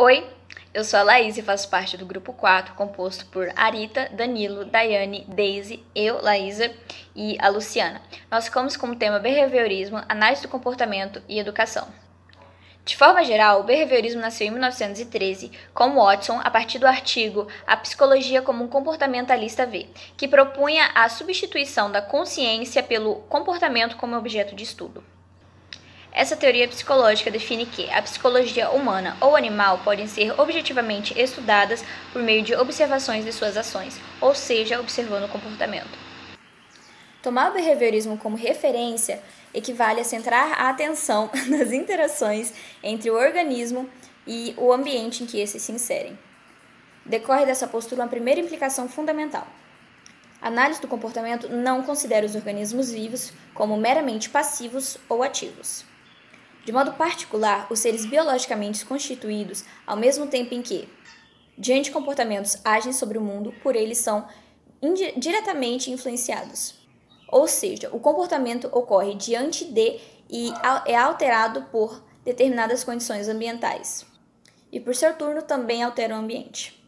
Oi, eu sou a Laís e faço parte do grupo 4, composto por Arita, Danilo, Daiane, Daisy, eu, Laísa e a Luciana. Nós ficamos como tema behaviorismo, análise do comportamento e educação. De forma geral, o behaviorismo nasceu em 1913 com Watson a partir do artigo A Psicologia como um Comportamentalista vê, que propunha a substituição da consciência pelo comportamento como objeto de estudo. Essa teoria psicológica define que a psicologia humana ou animal podem ser objetivamente estudadas por meio de observações de suas ações, ou seja, observando o comportamento. Tomar o behaviorismo como referência equivale a centrar a atenção nas interações entre o organismo e o ambiente em que esses se inserem. Decorre dessa postura uma primeira implicação fundamental. A análise do comportamento não considera os organismos vivos como meramente passivos ou ativos. De modo particular, os seres biologicamente constituídos, ao mesmo tempo em que, diante de comportamentos, agem sobre o mundo, por eles são diretamente influenciados. Ou seja, o comportamento ocorre diante de e é alterado por determinadas condições ambientais. E, por seu turno, também altera o ambiente.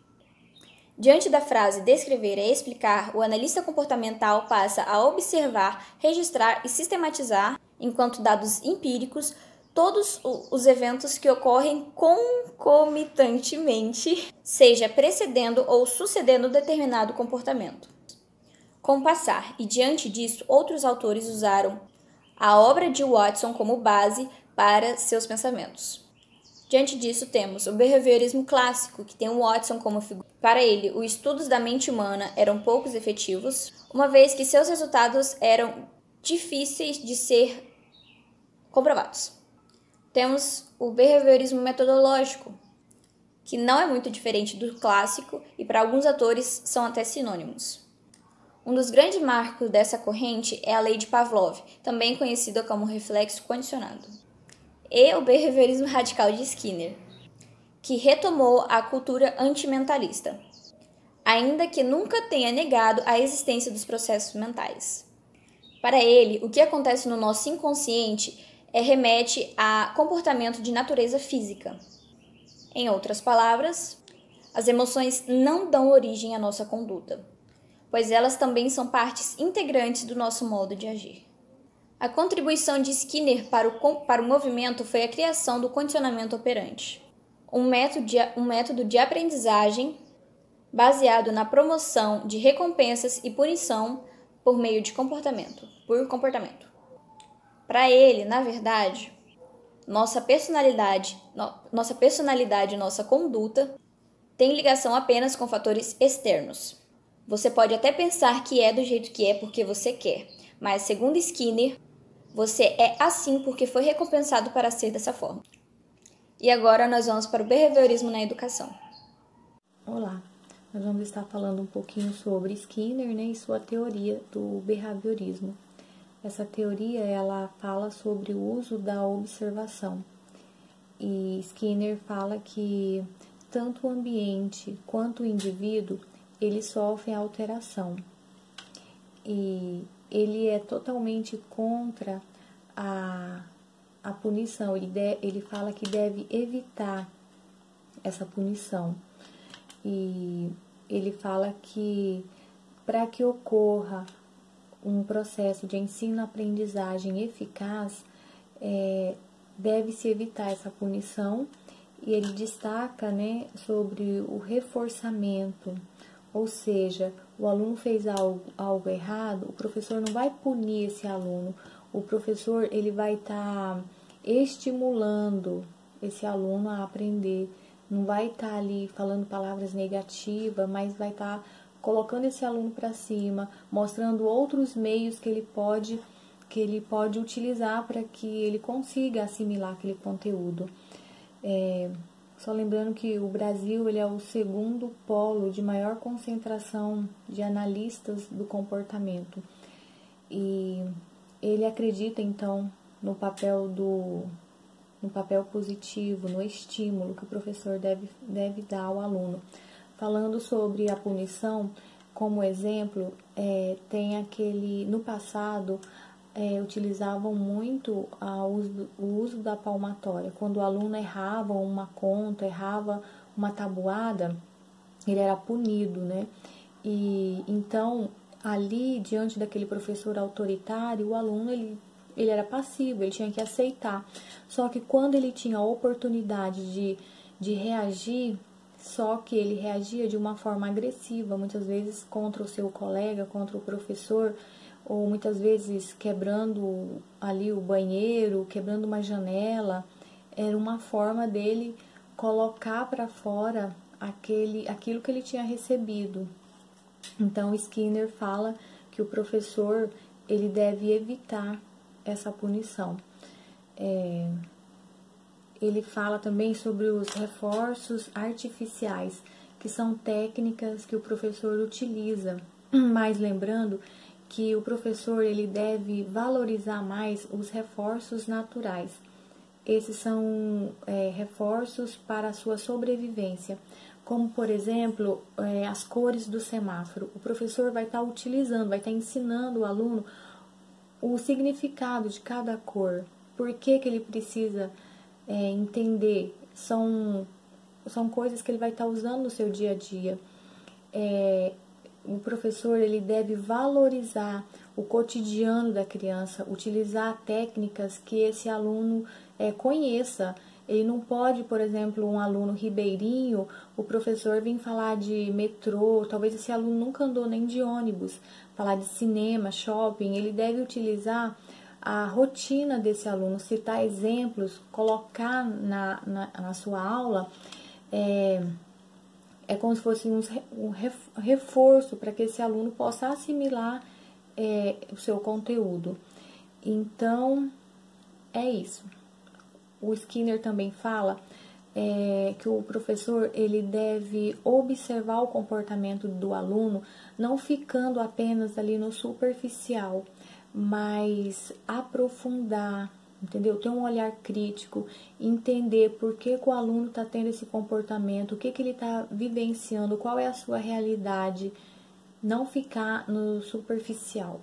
Diante da frase descrever é explicar, o analista comportamental passa a observar, registrar e sistematizar, enquanto dados empíricos, todos os eventos que ocorrem concomitantemente, seja precedendo ou sucedendo determinado comportamento. Com o passar, e diante disso, outros autores usaram a obra de Watson como base para seus pensamentos. Diante disso, temos o behaviorismo clássico, que tem o Watson como figura. Para ele, os estudos da mente humana eram poucos efetivos, uma vez que seus resultados eram difíceis de ser comprovados. Temos o behaviorismo metodológico, que não é muito diferente do clássico e para alguns autores são até sinônimos. Um dos grandes marcos dessa corrente é a lei de Pavlov, também conhecida como reflexo condicionado. E o behaviorismo radical de Skinner, que retomou a cultura antimentalista, ainda que nunca tenha negado a existência dos processos mentais. Para ele, o que acontece no nosso inconsciente remete a comportamento de natureza física. Em outras palavras, as emoções não dão origem à nossa conduta, pois elas também são partes integrantes do nosso modo de agir. A contribuição de Skinner para o movimento foi a criação do condicionamento operante, um método de aprendizagem baseado na promoção de recompensas e punição por meio de comportamento. Para ele, na verdade, nossa personalidade e nossa conduta têm ligação apenas com fatores externos. Você pode até pensar que é do jeito que é porque você quer, mas, segundo Skinner, você é assim porque foi recompensado para ser dessa forma. E agora nós vamos para o behaviorismo na educação. Olá, nós vamos estar falando um pouquinho sobre Skinner, e sua teoria do behaviorismo. Essa teoria, ela fala sobre o uso da observação. E Skinner fala que tanto o ambiente quanto o indivíduo, eles sofrem alteração. E ele é totalmente contra a punição. Ele fala que deve evitar essa punição. E ele fala que para que ocorra um processo de ensino-aprendizagem eficaz, deve-se evitar essa punição, e ele destaca sobre o reforçamento, ou seja, o aluno fez algo errado, o professor não vai punir esse aluno, o professor ele vai estar estimulando esse aluno a aprender, não vai estar ali falando palavras negativas, mas vai estar colocando esse aluno para cima, mostrando outros meios que ele pode utilizar para que ele consiga assimilar aquele conteúdo. Só lembrando que o Brasil ele é o segundo polo de maior concentração de analistas do comportamento. E ele acredita, então, no papel positivo, no estímulo que o professor deve dar ao aluno. Falando sobre a punição, como exemplo, tem no passado, utilizavam muito o uso da palmatória. Quando o aluno errava uma conta, errava uma tabuada, ele era punido, né? E então, ali, diante daquele professor autoritário, o aluno, ele era passivo, ele tinha que aceitar. Só que quando ele tinha a oportunidade de reagir, só que ele reagia de uma forma agressiva, muitas vezes contra o seu colega, contra o professor, ou muitas vezes quebrando ali o banheiro, quebrando uma janela. Era uma forma dele colocar para fora aquilo que ele tinha recebido. Então Skinner fala que o professor ele deve evitar essa punição. Ele fala também sobre os reforços artificiais, que são técnicas que o professor utiliza, mas lembrando que o professor ele deve valorizar mais os reforços naturais. Esses são reforços para a sua sobrevivência, como, por exemplo, as cores do semáforo. O professor vai estar utilizando, vai estar ensinando o aluno o significado de cada cor, por que ele precisa entender. São coisas que ele vai estar usando no seu dia a dia. O professor ele deve valorizar o cotidiano da criança, utilizar técnicas que esse aluno conheça. Ele não pode, por exemplo, um aluno ribeirinho, o professor vir falar de metrô, talvez esse aluno nunca andou nem de ônibus, falar de cinema, shopping. Ele deve utilizar a rotina desse aluno, citar exemplos, colocar na sua aula. É como se fosse um reforço para que esse aluno possa assimilar o seu conteúdo. Então, é isso. O Skinner também fala que o professor ele deve observar o comportamento do aluno, não ficando apenas ali no superficial, mas aprofundar, entendeu? Ter um olhar crítico, entender por que o aluno está tendo esse comportamento, o que ele está vivenciando, qual é a sua realidade, não ficar no superficial.